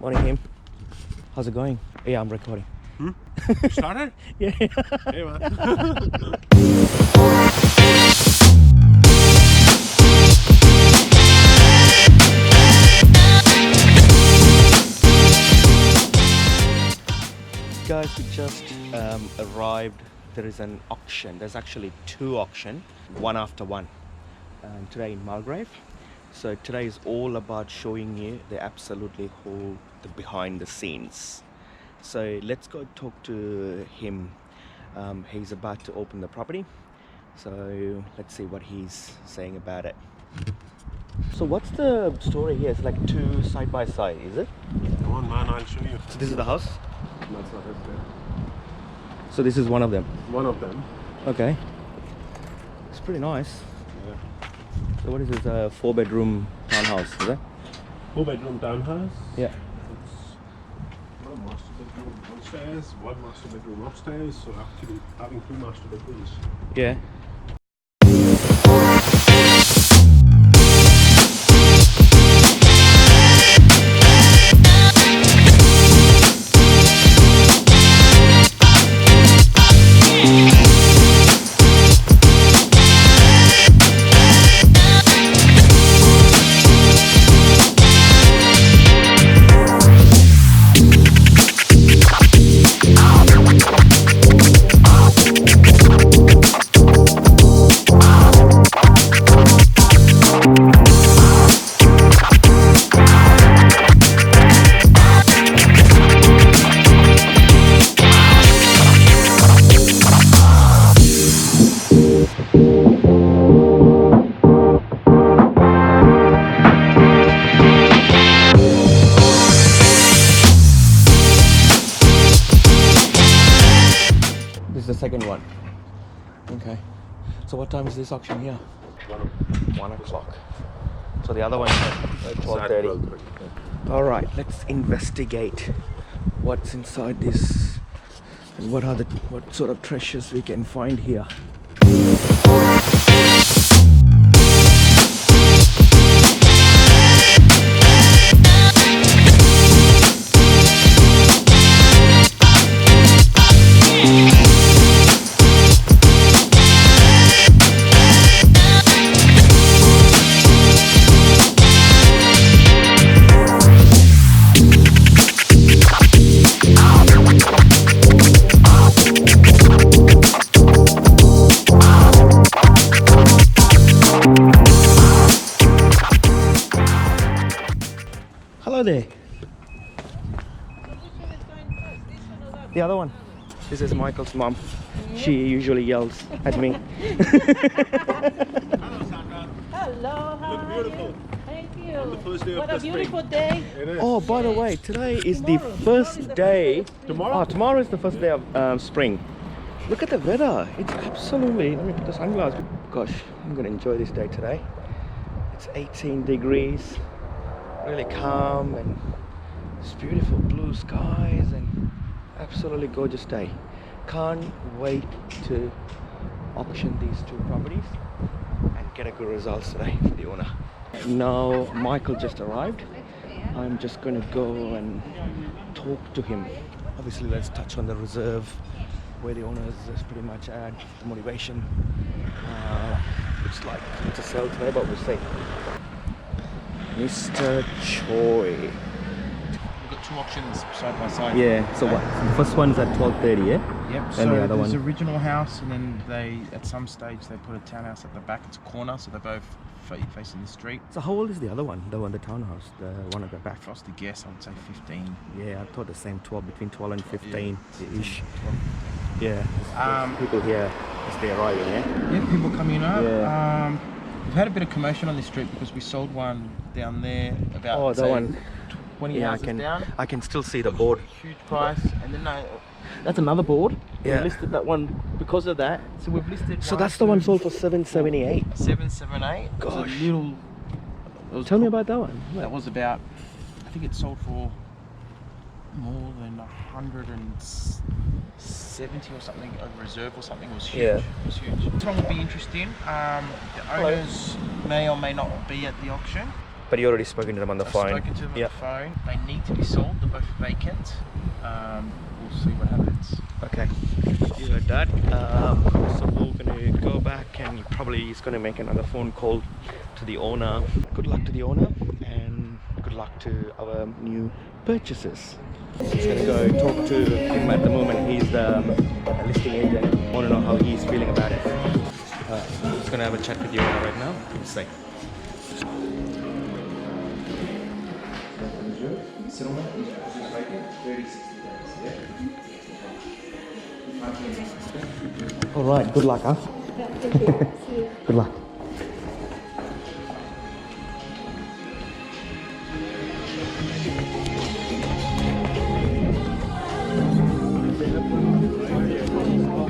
Morning, him. How's it going? Yeah, I'm recording. You started? Yeah. Hey, man. Guys, we just arrived. There is an auction. There's actually two auctions, one after one, today in Mulgrave. So today is all about showing you the absolutely whole the behind the scenes. So let's go talk to him. He's about to open the property, so let's see what he's saying about it. So what's the story here? It's like two side by side, is it? Come on, man, I'll show you. So this is the house? That's not it. So this is one of them? One of them. Okay. It's pretty nice. Yeah. So what is this, a 4-bedroom townhouse, is it? 4-bedroom townhouse. Yeah. It's one master bedroom downstairs, one master bedroom upstairs, so actually having two master bedrooms. Yeah. The second one. Okay. So what time is this auction here? 1 o'clock. So the other one at 12:30. All right. Let's investigate what's inside this and what sort of treasures we can find here. Hello there. The other one. This is Michael's mom. She usually yells at me. Hello, how Look are beautiful. you? Thank you. On the first day of What the a beautiful day. It is. Oh, by the way, today is the first day. Tomorrow? Oh, tomorrow is the first day of spring. Look at the weather. It's absolutely. Let me put the sunglasses. Gosh, I'm gonna enjoy this day today. It's 18 degrees. Really calm, and it's beautiful blue skies and absolutely gorgeous day. Can't wait to auction these two properties and get a good results today for the owner. Now Michael just arrived. I'm just going to go and talk to him. Obviously, let's touch on the reserve where the owner is pretty much at, the motivation. Looks like it's a sell today, but we'll see. Mr. Choi. We've got two auctions side by side. Yeah, so what? The first one's at 12:30, yeah? Yep, And so the other there's one? original house, and then they, at some stage, they put a townhouse at the back. It's a corner, so they're both facing the street. So how old is the other one? The townhouse, the one at the back? If I was to guess, I would say 15. Yeah, I thought the same, 12, between 12 and 15-ish. 12, 15. Yeah. People here as they arrive, yeah? Yeah, people coming up. Yeah. We've had a bit of commotion on this street because we sold one down there about Oh, that say, one. 20 Yeah, houses down. I can still see the board. Huge price, and then that's another board. Yeah. We listed that one because of that. So we've listed. So that's the one sold for 778. 778. Gosh. It's a little. Tell me about that one. That was about. I think it sold for more than 170 or something. A reserve or something. It was huge. Yeah. It was huge. This one will be interesting. The owners may or may not be at the auction. But you already spoken to them on the phone. I've spoken to them on Yep. the phone. They need to be sold. They're both vacant. We'll see what happens. Okay, you heard that. So we're gonna go back and probably he's gonna make another phone call to the owner. Good luck to the owner and good luck to our new purchasers. He's gonna go talk to him at the moment. He's the listing agent. I want to know how he's feeling about it. Just gonna have a chat with the owner right now. Let's see. All right, good luck, huh? Good luck. Wow,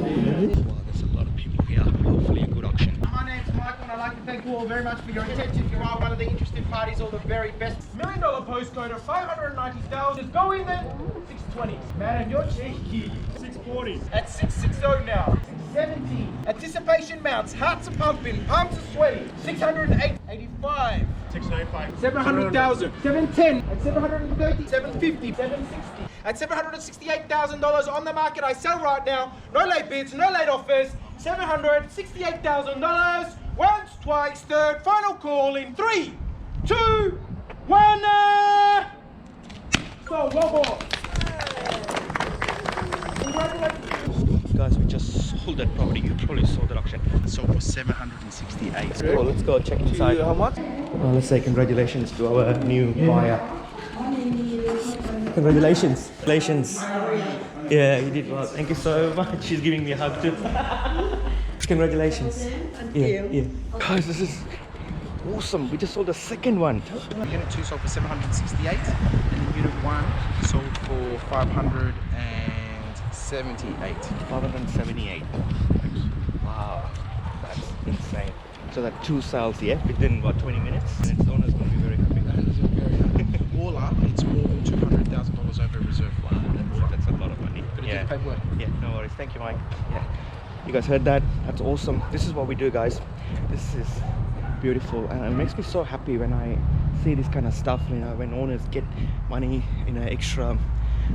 there's a lot of people here. Hopefully a good auction. My name's Michael and I'd like to thank you all very much for your attention. If you are one of the interested parties, all the very best. $1 million postcode of 590,000. Just go in there. 620. Man, you're cheeky. 640. At 660 now. 670. Anticipation mounts. Hearts are pumping. Palms are sweaty. 608. 85. 695. 700,000. 710. At 730. 750. 760. At $768,000 on the market, I sell right now. No late bids, no late offers. $768,000. Once, twice, third, final call in 3, 2, 1. So, one more. Congratulations. Guys, we just sold that property. You probably saw that auction. Sold for 768. So let's go check inside. How much? Let's say congratulations to our new buyer. Congratulations. Congratulations. Yeah, you did well. Thank you so much. She's giving me a hug too. Congratulations. Yeah. Guys, this is awesome. We just sold the second one. Unit 2 sold for 768 and the Unit 1 sold for 578. 578. Wow, that's insane. So that 2 sales, yeah, within what, 20 minutes? And its owner's going to be very happy. All up, it's more than $200,000 over reserve. Wow, that's a lot of money. But it gets paid work. Yeah, no worries. Thank you, Mike. Yeah, you guys heard that? That's awesome. This is what we do, guys. This is beautiful, and it makes me so happy when I see this kind of stuff. You know, when owners get money, you know, extra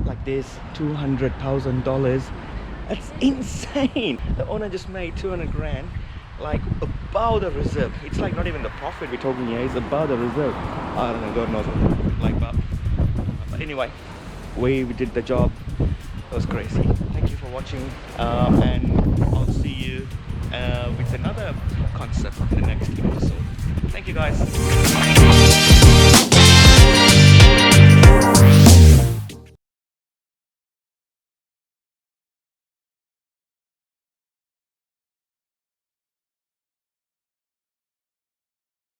like this, $200,000. That's insane. The owner just made 200 grand, like above the reserve. It's like not even the profit we're talking here. It's above the reserve. I don't know. God knows what like that. But anyway, we did the job. It was crazy. Thank you for watching, and I'll see you with another concept in the next episode. Thank you, guys.